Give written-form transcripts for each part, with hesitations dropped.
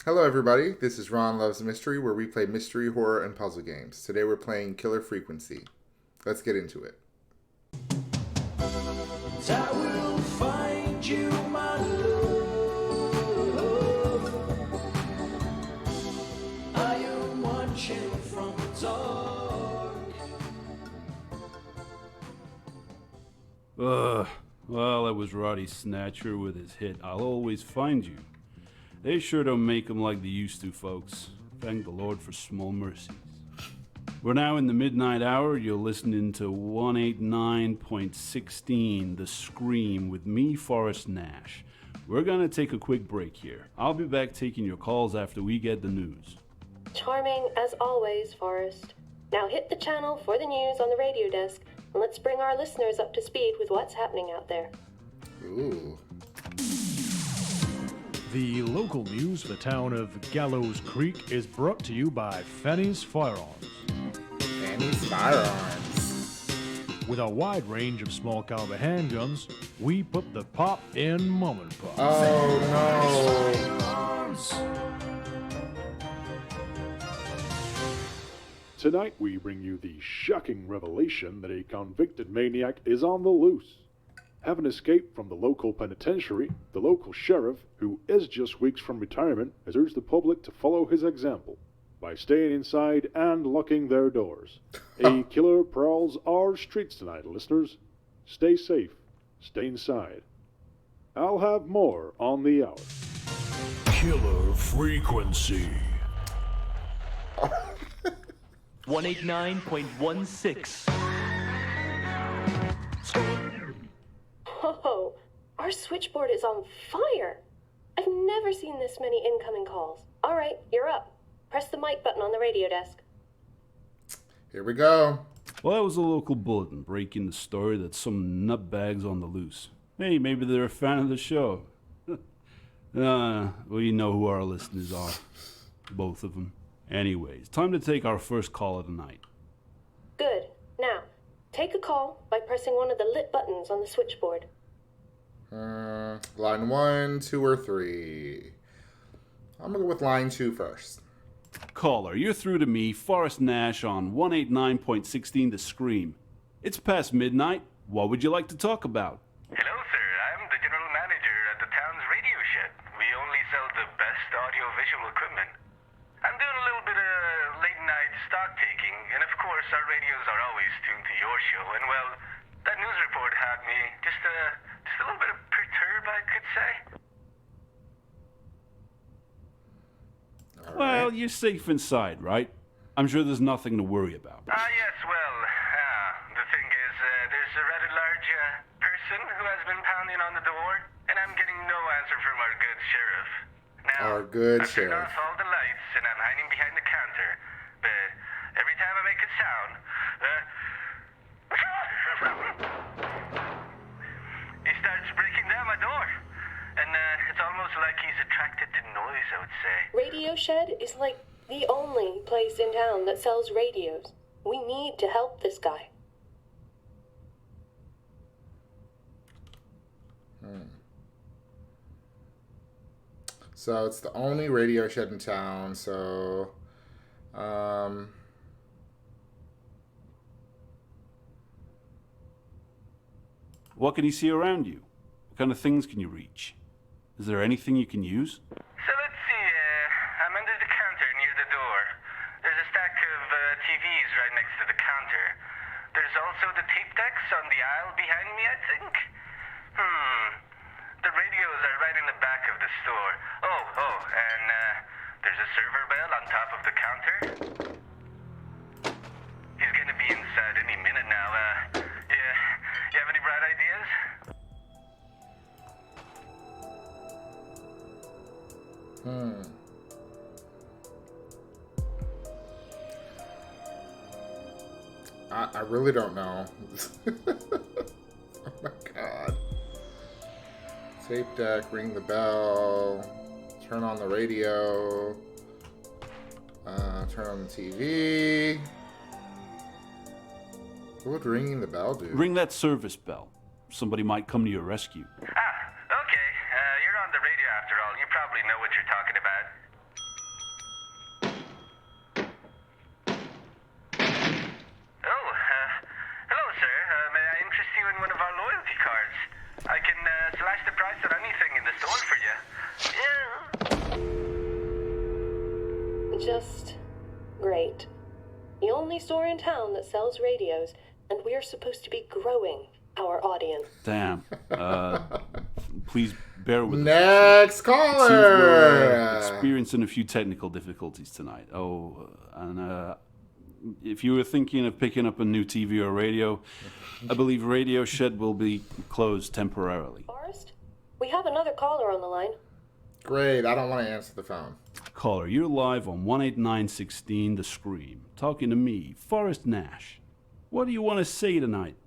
Hello everybody, this is Ron Loves Mystery, where we play mystery, horror, and puzzle games. Today we're playing Killer Frequency. Let's get into it. I will find you, my love. I am watching from the dark. Well, that was Roddy Snatcher with his hit, I'll Always Find You. They sure don't make them like they used to, folks. Thank the Lord for small mercies. We're now in the midnight hour. You're listening to 189.16, The Scream, with me, Forrest Nash. We're gonna take a quick break here. I'll be back taking your calls after we get the news. Charming as always, Forrest. Now hit the channel for the news on the radio desk, and let's bring our listeners up to speed with what's happening out there. Ooh. The local news for the town of Gallows Creek is brought to you by Fanny's Firearms. Fanny's Firearms. With a wide range of small caliber handguns, we put the pop in mom and pop. Oh Tonight we bring you the shocking revelation that a convicted maniac is on the loose. Having escaped from the local penitentiary, the local sheriff, who is just weeks from retirement, has urged the public to follow his example by staying inside and locking their doors. A killer prowls our streets tonight, listeners. Stay safe. Stay inside. I'll have more on the hour. Killer Frequency. 189.16. Whoa, our switchboard is on fire. I've never seen this many incoming calls. All right, you're up. Press the mic button on the radio desk. Here we go. Well, that was a local bulletin breaking the story that some nutbags on the loose. Hey, maybe they're a fan of the show. Well, you know who our listeners are. Both of them. Anyways, time to take our first call of the night. Good. Now, take a call by pressing one of the lit buttons on the switchboard. Line 1, 2, or 3. I'm gonna go with line 2 first. Caller, you're through to me, Forrest Nash, on 189.16 The Scream. It's past midnight. What would you like to talk about? Hello, sir. I'm the general manager at the town's radio shed. We only sell the best audio-visual equipment. I'm doing a little bit of late-night stock taking, and of course our radios are always tuned to your show. And well, that news report had me just a little bit perturbed, I could say. All Well, right. you're safe inside, right? I'm sure there's nothing to worry about. Yes, well, the thing is, there's a rather large person who has been pounding on the door, and I'm getting no answer from our good sheriff. Now, Our good I've turned sheriff. off all the lights, and I'm hiding behind the counter, but every time I make a sound, he starts breaking down my door, and it's almost like he's attracted to noise, I would say. Radio Shed is like the only place in town that sells radios. We need to help this guy. So it's the only radio shed in town, so What can you see around you? What kind of things can you reach? Is there anything you can use? So let's see, I'm under the counter near the door. There's a stack of TVs right next to the counter. There's also the tape decks on the aisle behind me, I think. The radios are right in the back of the store. And there's a server bell on top of the counter. He's gonna be inside any minute now. Yeah, you have any bright ideas? I really don't know. Oh my god. Tape deck, ring the bell, turn on the radio, turn on the TV. What would ringing the bell do? Ring that service bell. Somebody might come to your rescue. Okay. You're on the radio after all. You probably know what you're talking about. Just great. The only store in town that sells radios, and we're supposed to be growing our audience. Damn. Please bear with us. Next Seems we're caller. experiencing a few technical difficulties tonight. And if you were thinking of picking up a new TV or radio, I believe Radio Shed will be closed temporarily. Forrest, we have another caller on the line. Great. I don't want to answer the phone. Caller, you're live on 18916 The Scream, talking to me, Forrest Nash. What do you want to say tonight?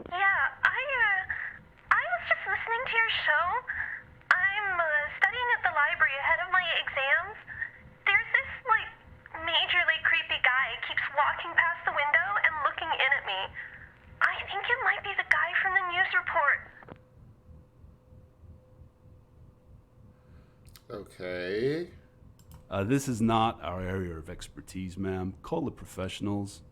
Yeah, I was just listening to your show. I'm studying at the library ahead of my exams. There's this, majorly creepy guy keeps walking past the window and looking in at me. I think it might be the guy from the news report. Okay. This is not our area of expertise, ma'am. Call the professionals.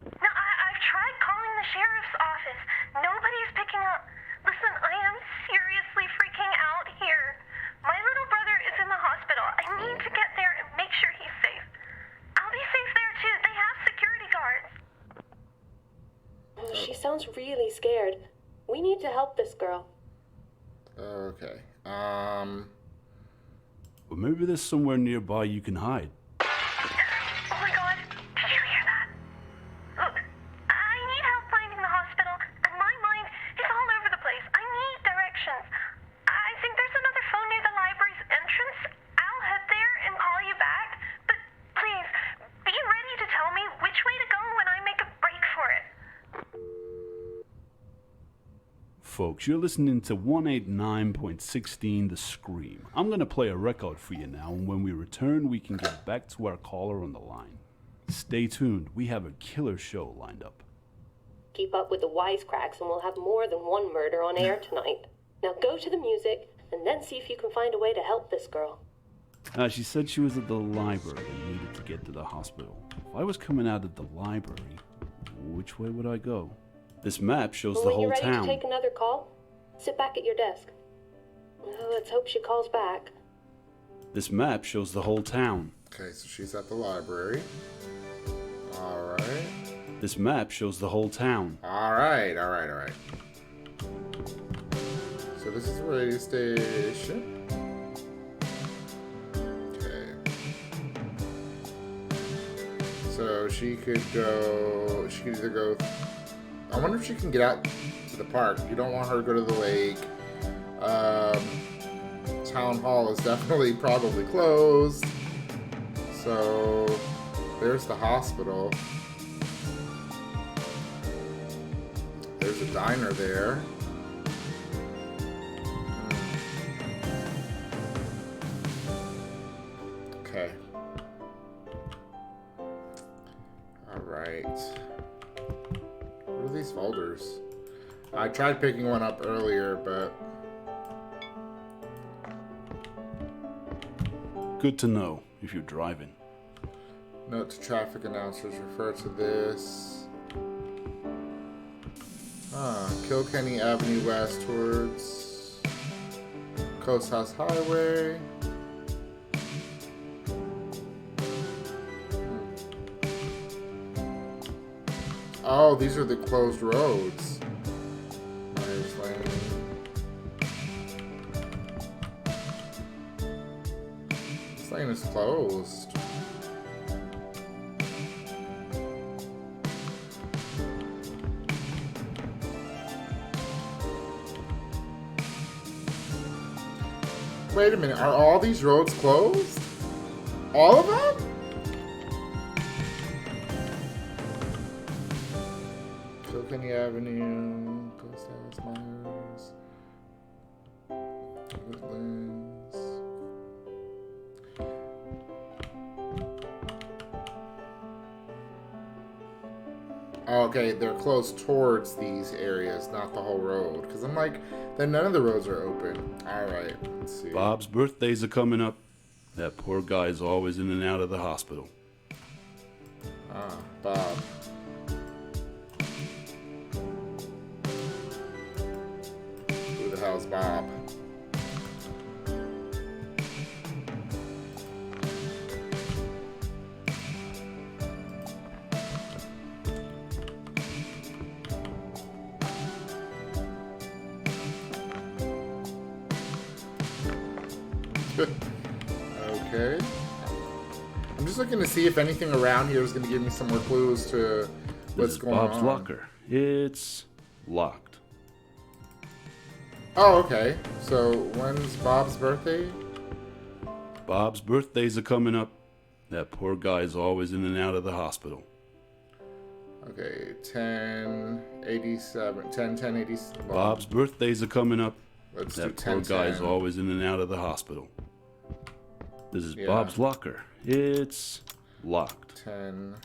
No, I've tried calling the sheriff's office. Nobody's picking up. Listen, I am seriously freaking out here. My little brother is in the hospital. I need to get there and make sure he's safe. I'll be safe there too. They have security guards. She sounds really scared. We need to help this girl. Okay. Well, maybe there's somewhere nearby you can hide. Oh my god, did you hear that? Look, I need help finding the hospital, and my mind is all over the place. I need directions. I think there's another phone near the library's entrance. I'll head there and call you back, but please, be ready to tell me which way to go when I make a break for it. Folks, you're listening to 189.16 The Scream. I'm going to play a record for you now, and when we return, we can get back to our caller on the line. Stay tuned. We have a killer show lined up. Keep up with the wisecracks, and we'll have more than one murder on air tonight. Now go to the music, and then see if you can find a way to help this girl. She said she was at the library and needed to get to the hospital. If I was coming out of the library, which way would I go? This map shows Well, the when whole you're ready town. to take another call, sit back at your desk. Let's hope she calls back. This map shows the whole town. Okay, so she's at the library. Alright. This map shows the whole town. Alright. So this is the radio station. Okay. So she could either go. I wonder if she can get out to the park. You don't want her to go to the lake. Town hall is definitely probably closed. So there's the hospital. There's a diner there. Okay. All right. What are these folders? I tried picking one up earlier, but Good to know if you're driving. note to traffic announcers refer to this. Kilkenny Avenue west towards Coast House Highway. Oh, these are the closed roads. Myers Lane. This lane is closed. Wait a minute, are all these roads closed? All of them? Kilkenny Avenue, Coast House, Myers, Woodlands. Okay, they're closed towards these areas, not the whole road. Because I'm like, then none of the roads are open. Alright, let's see. Bob's birthdays are coming up. That poor guy's always in and out of the hospital. Bob. Who the hell's Bob? Okay. I'm just looking to see if anything around here is going to give me some more clues to This what's is going Bob's on. locker. It's locked. Oh, okay. So when's Bob's birthday? Bob's birthdays are coming up. That poor guy's always in and out of the hospital. Okay, 1087. 1087. Bob's birthdays are coming up. Let's do That poor 1010. guy's always in and out of the hospital. This is Yeah. Bob's locker. It's locked. 10.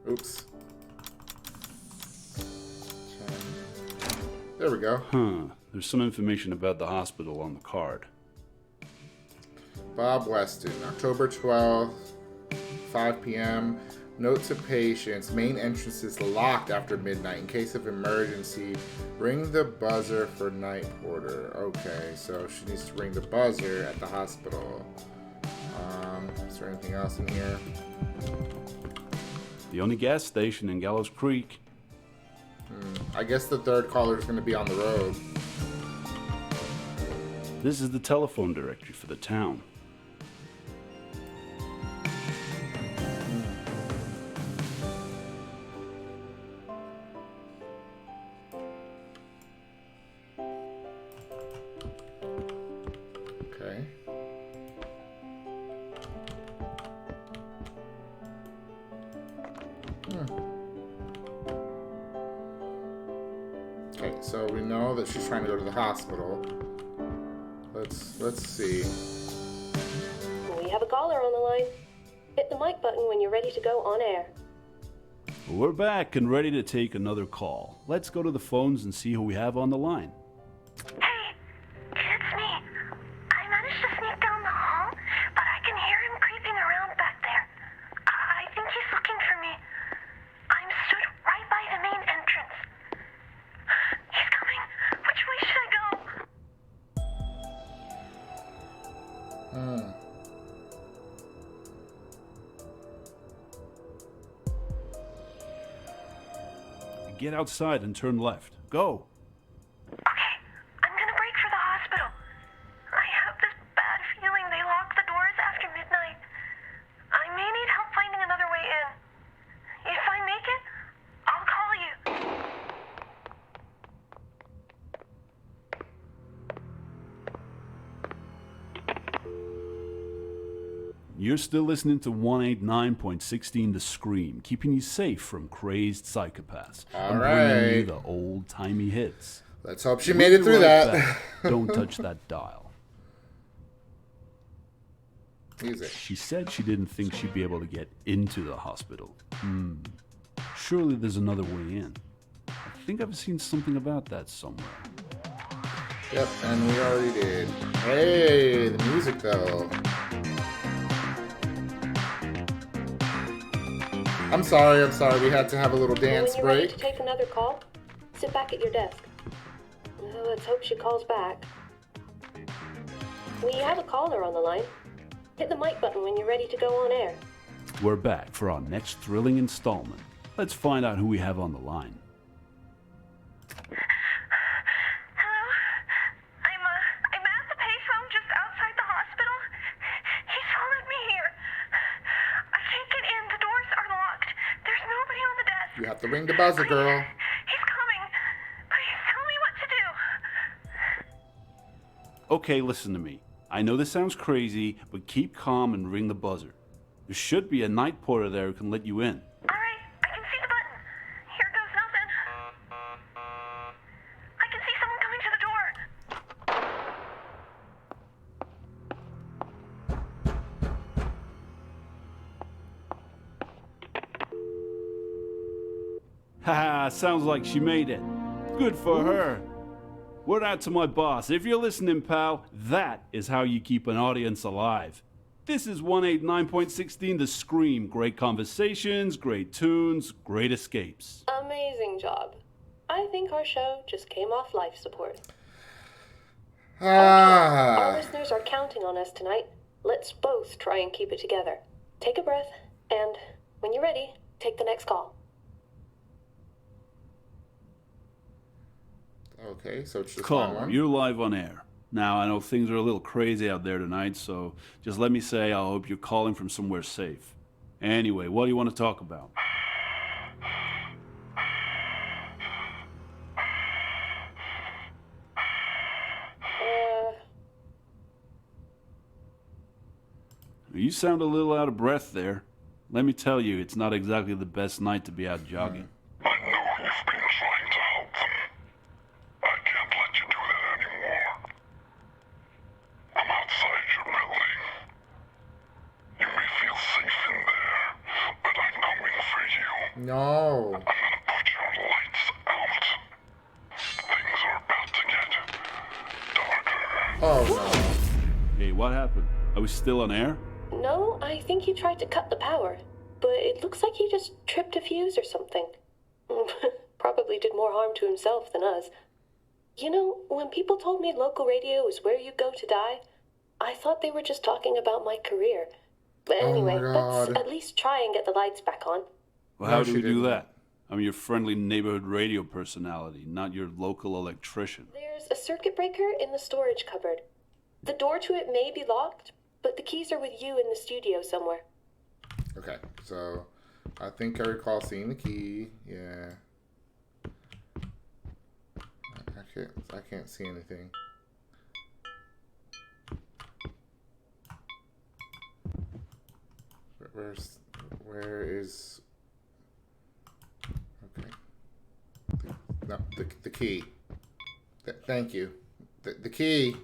Oops. 10. There we go. Huh. There's some information about the hospital on the card. Bob Weston, October 12th, 5 p.m. Note to patients, main entrance is locked after midnight. In case of emergency, ring the buzzer for night porter. Okay, so she needs to ring the buzzer at the hospital. Is there anything else in here? The only gas station in Gallows Creek. I guess the third caller is going to be on the road. This is the telephone directory for the town. Okay. Okay, so we know that she's trying to go to the hospital. Let's see. We have a caller on the line. Hit the mic button when you're ready to go on air. We're back and ready to take another call. Let's go to the phones and see who we have on the line. Hey, it's me. I managed to sneak down the hall, but I can hear him creeping around back there. I think he's looking for me. I'm stood right by the main entrance. He's coming. Which way should I go? Get outside and turn left. Go. Okay, I'm gonna break for the hospital. I have this bad feeling they lock the doors after midnight. I may need help finding another way in. If I make it, I'll call you. You're still listening to 189.16 The Scream, keeping you safe from crazed psychopaths. All and bringing you right. the old-timey hits. Let's hope she made it through Right that. back. Don't touch that dial. Music. She said she didn't think she'd be able to get into the hospital. Surely there's another way in. I think I've seen something about that somewhere. Yep, and we already did. Hey, the music though. I'm sorry. We had to have a little dance When you're ready break. to take another call, sit back at your desk. Let's hope she calls back. We have a caller on the line. Hit the mic button when you're ready to go on air. We're back for our next thrilling installment. Let's find out who we have on the line. Hello? I'm at the payphone just outside the hospital. He's followed me here. I can't get in. The doors are locked. There's nobody on the desk. You have to ring the buzzer, girl. He's coming. Please tell me what to do. Okay, listen to me. I know this sounds crazy, but keep calm and ring the buzzer. There should be a night porter there who can let you in. All right, I can see the button. Here goes nothing. I can see someone coming to the door. Haha, sounds like she made it. Good for her. Word out to my boss. If you're listening, pal, that is how you keep an audience alive. This is 189.16 The Scream. Great conversations, great tunes, great escapes. Amazing job. I think our show just came off life support. Our Ah. listeners are counting on us tonight. Let's both try and keep it together. Take a breath, and when you're ready, take the next call. Okay, so it's just Call, one. you're live on air. Now, I know things are a little crazy out there tonight, so just let me say I hope you're calling from somewhere safe. Anyway, what do you want to talk about? You sound a little out of breath there. Let me tell you, it's not exactly the best night to be out jogging. I know you've been trying to help them. I can't let you do that anymore. I'm outside your building. You may feel safe in there, but I'm coming for you. No. I'm gonna put your lights out. Things are about to get darker. Oh Hey, what happened? Are we still on air? No, I think he tried to cut the power, but it looks like he just tripped a fuse or something. Probably did more harm to himself than us. You know, when people told me local radio is where you go to die, I thought they were just talking about my career. But Oh my anyway, let's God. at least try and get the lights back on. Well, No, how do she we do didn't. that? I'm your friendly neighborhood radio personality, not your local electrician. There's a circuit breaker in the storage cupboard. The door to it may be locked, but the keys are with you in the studio somewhere. Okay, so I think I recall seeing the key. Yeah. I can't see anything. Where is? Okay. No, the key. Thank you. The key.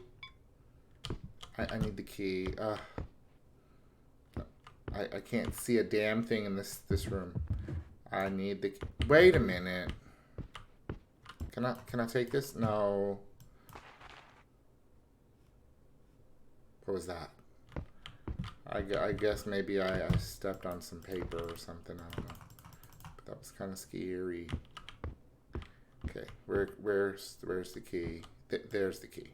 I need the key. I can't see a damn thing in this room. I need the. Wait a minute. Can I take this? No. What was that? I guess maybe I stepped on some paper or something. I don't know. But that was kind of scary. Okay, where's the key? There's the key.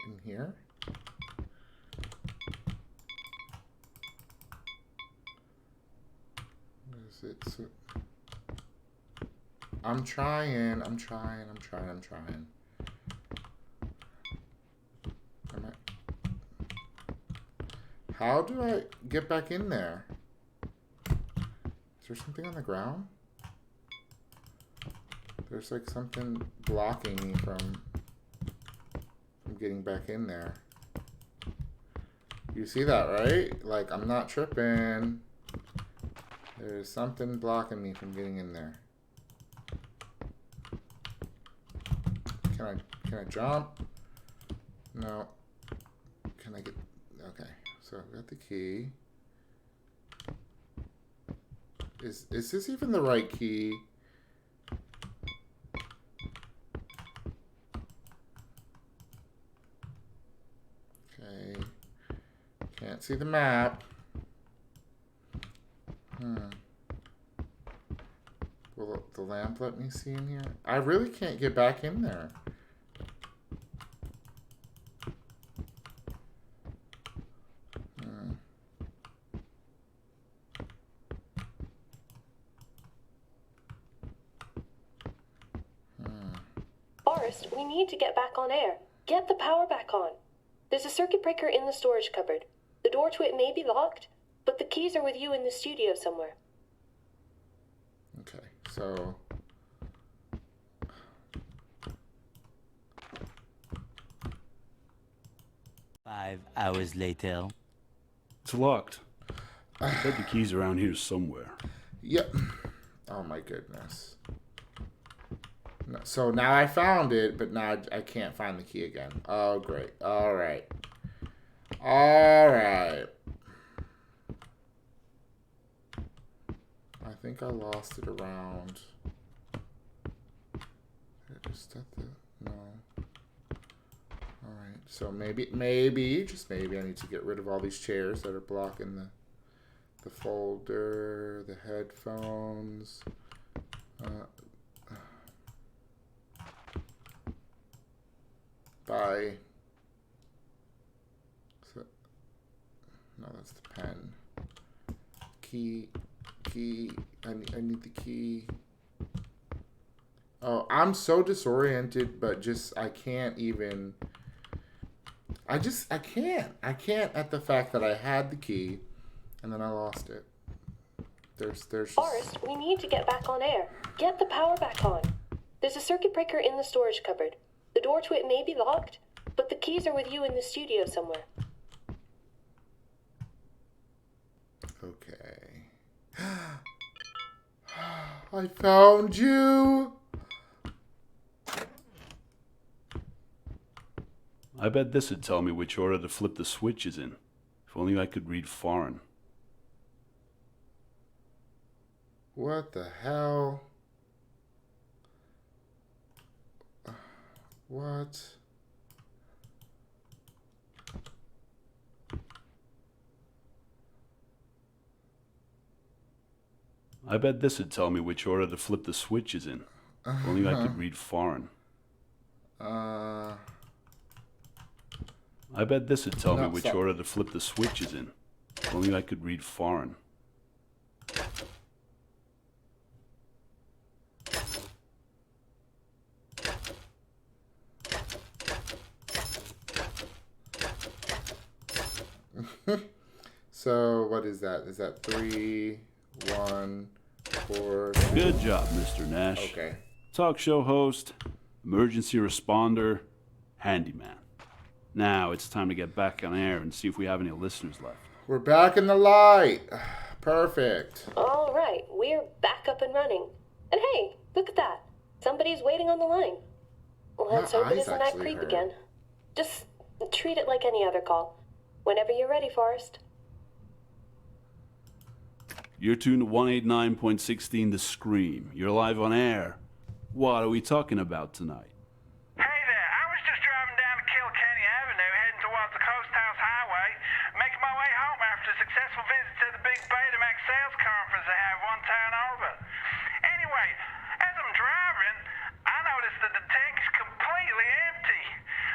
In here. Is it? I'm trying. How do I get back in there? Is there something on the ground? There's like something blocking me from getting back in there. You see that, right? Like, I'm not tripping. There's something blocking me from getting in there. Can I jump? No. Can I get... Okay, so I've got the key. Is this even the right key? Okay. Can't see the map. Will the lamp let me see in here? I really can't get back in there. Forrest, we need to get back on air. Get the power back on. There's a circuit breaker in the storage cupboard. The door to it may be locked, but the keys are with you in the studio somewhere. Okay, so... Five hours later. It's locked. I bet the key's around here somewhere. Yep. Oh my goodness. So now I found it, but now I can't find the key again. Oh, great. All right. All right. I think I lost it around. Just at the... No. All right. So maybe, just maybe I need to get rid of all these chairs that are blocking the folder, the headphones. Bye. No, that's the pen. Key. I need the key. Oh, I'm so disoriented, but I can't even. I can't. I can't at the fact that I had the key, and then I lost it. There's Forrest, we need to get back on air. Get the power back on. There's a circuit breaker in the storage cupboard. The door to it may be locked, but the keys are with you in the studio somewhere. Okay. I found you! I bet this would tell me which order to flip the switches in. If only I could read foreign. What the hell? What? I bet this would tell me which order to flip the switches in. If only I could read foreign. I bet this would tell me which order to flip the switches in. If only I could read foreign. So, what is that? Is that 3, 1, 4? Good job, Mr. Nash. Okay. Talk show host, emergency responder, handyman. Now it's time to get back on air and see if we have any listeners left. We're back in the light. Perfect. All right, we're back up and running. And hey, look at that. Somebody's waiting on the line. Let's hope it isn't that creep again. Just treat it like any other call. Whenever you're ready, Forrest. You're tuned to 189.16 The Scream. You're live on air. What are we talking about tonight? Hey there, I was just driving down to Kilkenny Avenue, heading towards the Coast House Highway, making my way home after a successful visit to the big Betamax sales conference they have one town over. Anyway, as I'm driving, I noticed that the tank is completely empty.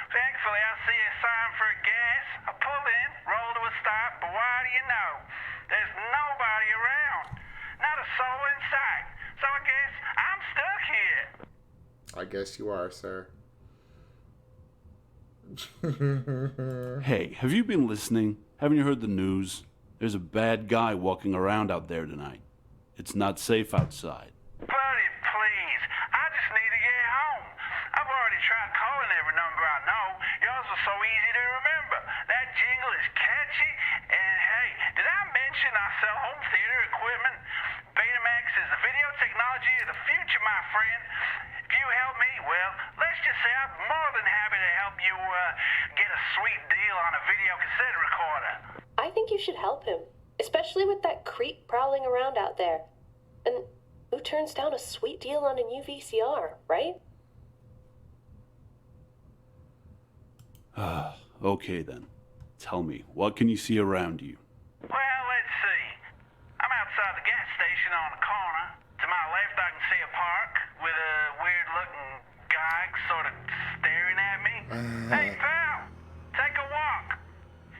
Thankfully, I see a sign for gas. I pull in, roll to a stop, but what do you know? There's nobody around. Not a soul in sight. So I guess I'm stuck here. I guess you are, sir. Hey, have you been listening? Haven't you heard the news? There's a bad guy walking around out there tonight. It's not safe outside. Buddy, please. I just need to get home. I've already tried calling every number I know. Yours was so easy to remember. That jingle is catchy. And hey, did I mention I sell home theater equipment? Betamax is the video technology of the future, my friend. If you help me, well, let's just say I'm more than happy to help you get a sweet deal on a video cassette recorder. I think you should help him, especially with that creep prowling around out there. And who turns down a sweet deal on a new VCR, right? Okay then. Tell me, what can you see around you? Well, let's see. I'm outside the gas station on the corner. To my left, I can see a park with a weird-looking guy sort of staring at me. Hey, pal, take a walk.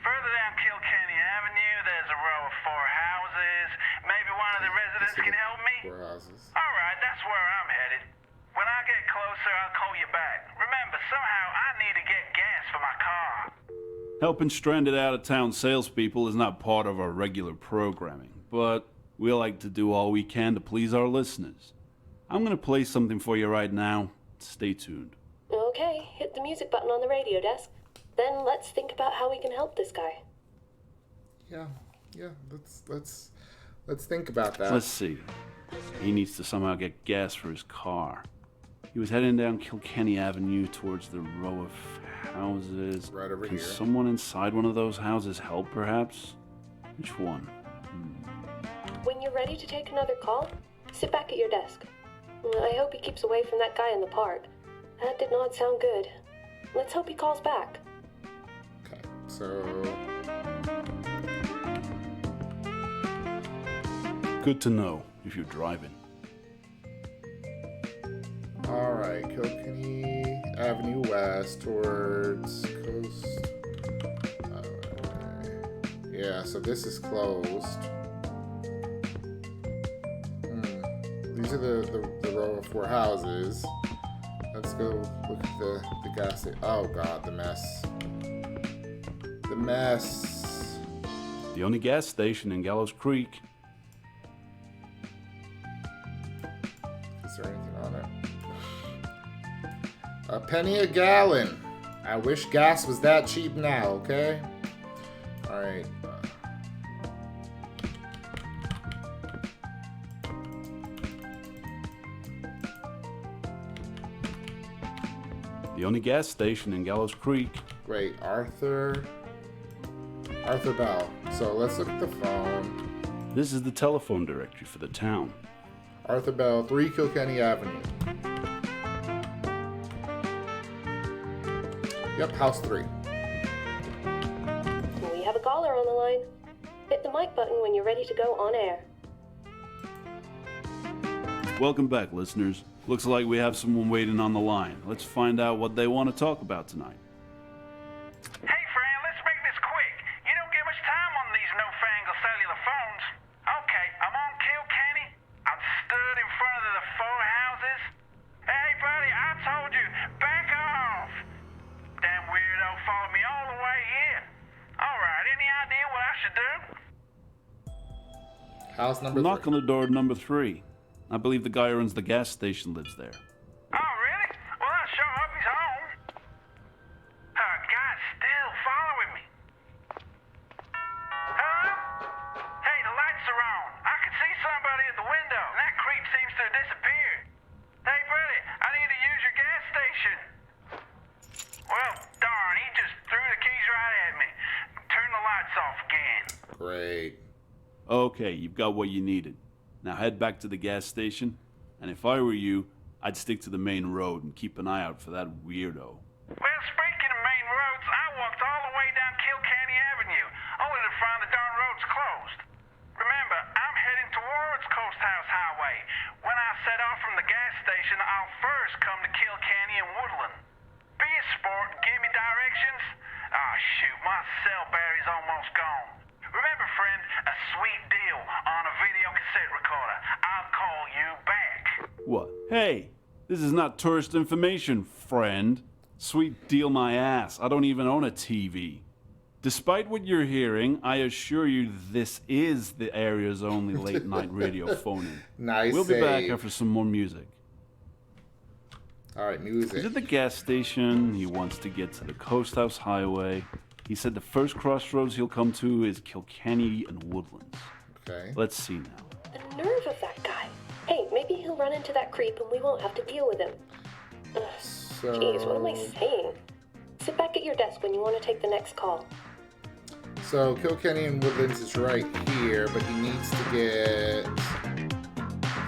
Further down Kilkenny Avenue, there's a row of 4 houses. Maybe one of the residents can help me? 4 houses. All right, that's where I'm headed. When I get closer, I'll call you back. Remember, somehow I need to get gas for my car. Helping stranded out-of-town salespeople is not part of our regular programming, but we like to do all we can to please our listeners. I'm going to play something for you right now. Stay tuned. Okay, hit the music button on the radio desk. Then let's think about how we can help this guy. Yeah. Let's think about that. Let's see. He needs to somehow get gas for his car. He was heading down Kilkenny Avenue towards the row of houses. Right over Can here. someone inside one of those houses help, perhaps? Which one? When you're ready to take another call, sit back at your desk. I hope he keeps away from that guy in the park. That did not sound good. Let's hope he calls back. Okay, so... Good to know if you're driving. Alright, Kilkenny Avenue West towards Coast... Yeah, so this is closed. These are the row of 4 houses. Let's go look at the gas station. Oh god, the mess. The mess. The only gas station in Gallows Creek. Is there anything on it? A penny a gallon. I wish gas was that cheap now, okay? Alright. The only gas station in Gallows Creek. Wait, Arthur Bell. So let's look at the phone. This is the telephone directory for the town. Arthur Bell, 3 Kilkenny Avenue. Yep, house 3. We have a caller on the line. Hit the mic button when you're ready to go on air. Welcome back, listeners. Looks like we have someone waiting on the line. Let's find out what they want to talk about tonight. Hey, friend, let's make this quick. You don't get much time on these newfangled cellular phones. Okay, I'm on Kilkenny. I'm stood in front of the 4 houses. Hey, buddy, I told you, back off. Damn weirdo followed me all the way here. All right, any idea what I should do? House number 3. Knock on the door number 3. I believe the guy who runs the gas station lives there. Oh, really? Well, I'll show up. He's home. God's still following me. Hello? Hey, the lights are on. I can see somebody at the window, and that creep seems to have disappeared. Hey, buddy, I need to use your gas station. Well, darn, he just threw the keys right at me. Turn the lights off again. Great. Okay, you've got what you needed. Now head back to the gas station, and if I were you, I'd stick to the main road and keep an eye out for that weirdo. Well, speaking of main roads, I walked all the way down Kilkenny Avenue, only to find the darn road's closed. Remember, I'm heading towards Coast House Highway. When I set off from the gas station, I'll first come to Kilkenny and Woodland. Be a sport and give me directions. Ah, shoot, my cell battery's almost gone. Remember, friend, a sweet deal on a video cassette recorder. I'll call you back. What? Hey, this is not tourist information, friend. Sweet deal my ass. I don't even own a TV. Despite what you're hearing, I assure you this is the area's only late-night radio phone-in. Nice We'll be back save. after some more music. Alright, music. He's at the gas station. He wants to get to the Coast House Highway. He said the first crossroads he'll come to is Kilkenny and Woodlands. Okay. Let's see now. The nerve of that guy. Hey, maybe he'll run into that creep and we won't have to deal with him. Ugh, Jeez, what am I saying? Sit back at your desk when you want to take the next call. So Kilkenny and Woodlands is right here, but he needs to get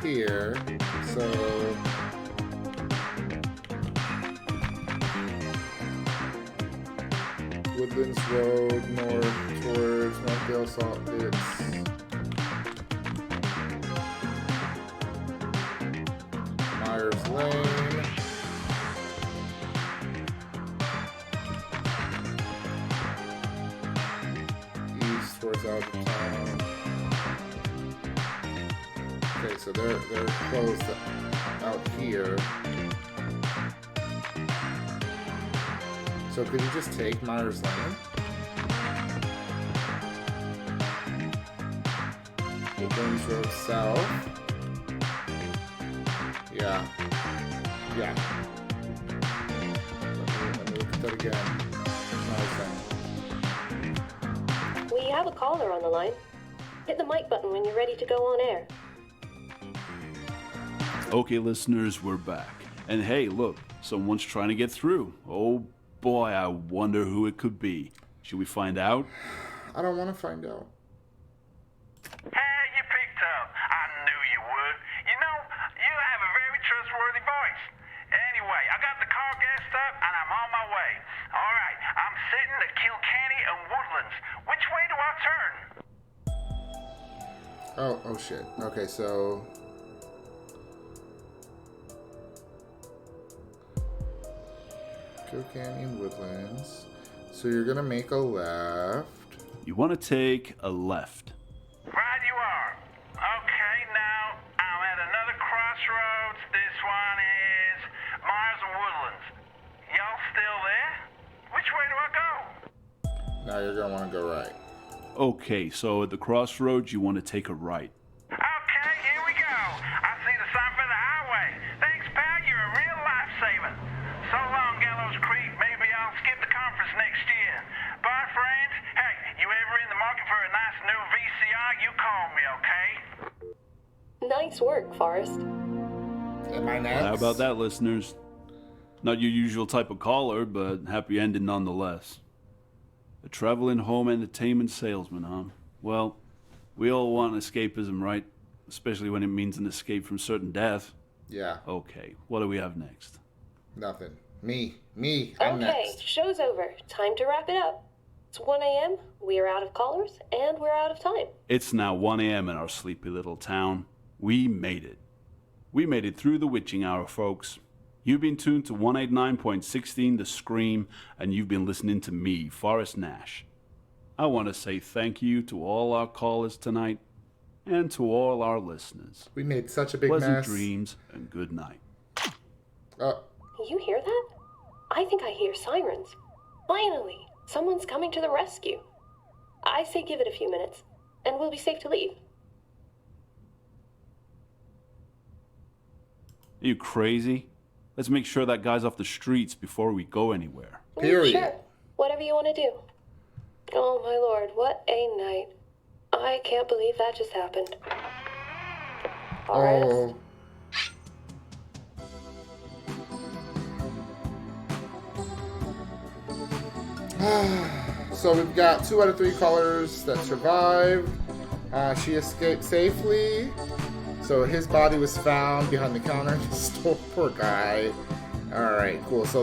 here. So Woodlands Road north towards Northdale Salt Pits. Myers Lane. East towards out of town. Okay, so they're closed out here. So could you just take Myers Lane? Woodlands Road south. Yeah. Yeah. Let me look at that again. Myers Lane. We have a caller on the line. Hit the mic button when you're ready to go on air. Okay, listeners, we're back. And hey, look, someone's trying to get through. Oh boy, I wonder who it could be. Should we find out? I don't want to find out. Hey, you picked up. I knew you would. You know, you have a very trustworthy voice. Anyway, I got the car gassed up and I'm on my way. All right, I'm sitting at Kilkenny and Woodlands. Which way do I turn? Oh shit. Okay, so Kilkenny and Woodlands. So you're gonna make a left. You want to take a left. Right you are. Okay, now I'm at another crossroads. This one is Mars and Woodlands. Y'all still there? Which way do I go? Now you're gonna want to go right. Okay, so at the crossroads, you want to take a right. Okay, here we go. I see the sign for the highway. Thanks, pal. You're a real lifesaver. So long, Gallows Creek. Maybe I'll skip the conference next year. Bye, friends. Hey, you ever in the market for a nice new VCR? You call me, okay? Nice work, Forrest. Am I next? How about that, listeners? Not your usual type of caller, but happy ending nonetheless. A traveling home entertainment salesman, huh? Well, we all want escapism, right? Especially when it means an escape from certain death. Yeah. Okay, what do we have next? Nothing. Me. I'm Okay, next. show's over. Time to wrap it up. It's 1 a.m., we are out of callers, and we're out of time. It's now 1 a.m. in our sleepy little town. We made it. We made it through the witching hour, folks. You've been tuned to 189.16 The Scream, and you've been listening to me, Forrest Nash. I want to say thank you to all our callers tonight, and to all our listeners. We made such a big Pleasant mess. dreams, and good night. You hear that? I think I hear sirens. Finally, someone's coming to the rescue. I say give it a few minutes, and we'll be safe to leave. Are you crazy? Let's make sure that guy's off the streets before we go anywhere. Period. Sure, whatever you want to do. Oh my lord, what a night. I can't believe that just happened. Forrest? Oh. So we've got 2 out of 3 callers that survived. She escaped safely. So his body was found behind the counter in the store. Poor guy. Alright, cool. So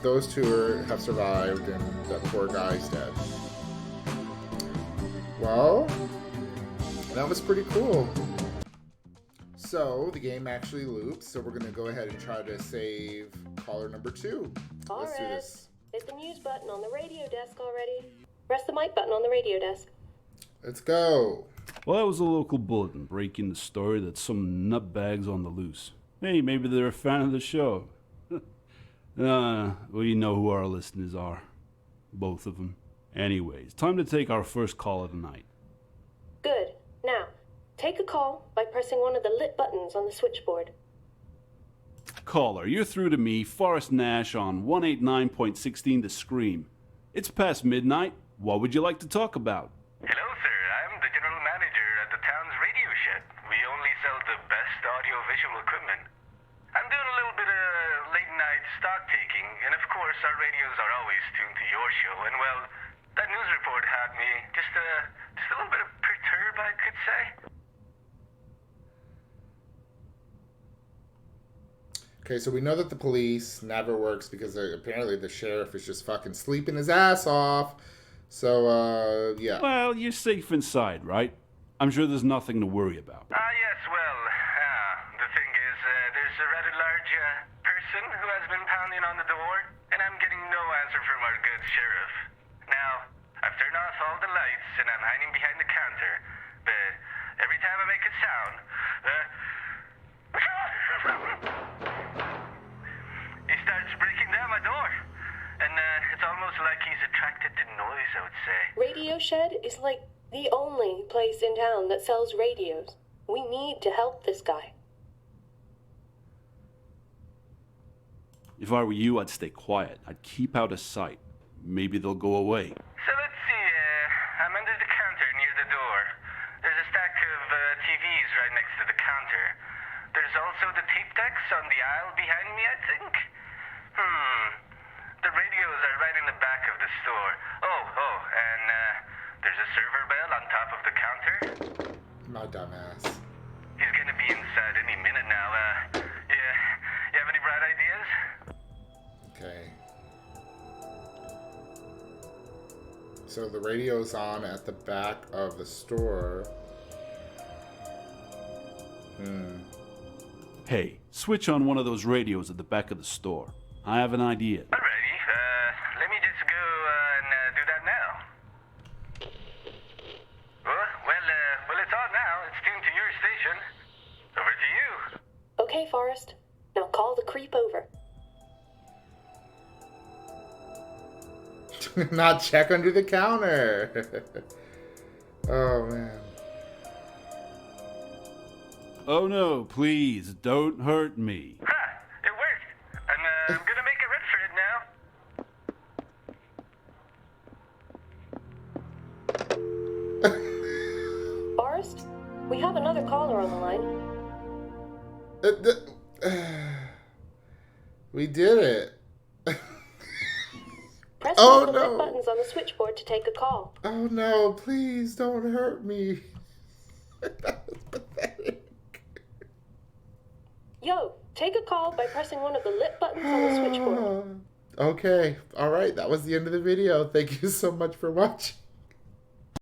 those 2 have survived, and that poor guy's dead. Well, that was pretty cool. So the game actually loops, so we're going to go ahead and try to save caller number 2. Let's do this. Hit the mute button on the radio desk already. Press the mic button on the radio desk. Let's go. Well, that was a local bulletin breaking the story that some nutbags on the loose. Hey, maybe they're a fan of the show. Well, you know who our listeners are. Both of them. Anyways, time to take our first call of the night. Good. Now, take a call by pressing one of the lit buttons on the switchboard. Caller, you're through to me, Forrest Nash, on 189.16 The Scream. It's past midnight. What would you like to talk about? Hello, sir. I'm the general manager at the town's radio shed. We only sell the best audio-visual equipment. I'm doing a little bit of late-night stock taking, and of course our radios are always tuned to your show. And well, that news report had me just a little bit perturbed, I could say. Okay, so we know that the police never works because apparently the sheriff is just fucking sleeping his ass off. So, yeah. Well, you're safe inside, right? I'm sure there's nothing to worry about. Yes, well, the thing is, there's a rather large person who has been pounding on the door, and I'm getting no answer from our good sheriff. Now, I've turned off all the lights, and I'm hiding behind the counter, but every time I make a sound, he starts breaking down my door. And it's almost like he's attracted to noise, I would say. Radio Shed is like the only place in town that sells radios. We need to help this guy. If I were you, I'd stay quiet. I'd keep out of sight. Maybe they'll go away. So let's see, I'm under the counter near the door. There's a stack of TVs right next to the counter. There's also the tape decks on the aisle behind me, I think. The radios are right in the back of the store. And there's a server bell on top of the counter. My dumbass. He's gonna be inside any minute now. You have any bright ideas? Okay. So the radio's on at the back of the store. Hey, switch on one of those radios at the back of the store. I have an idea. Alrighty, let me just go and do that now. Okay, Forrest. Now call the creep over. Not check under the counter. Oh, man. Oh no, please, don't hurt me. Ha! It worked. And I'm gonna make a run for it now. Forrest, we have another caller on the line. We did it. Press Oh, one of the no. red buttons on the switchboard to take a call. Oh no, please don't hurt me. That was pathetic. Yo, take a call by pressing one of the lit buttons on the switchboard. Okay, alright, that was the end of the video. Thank you so much for watching.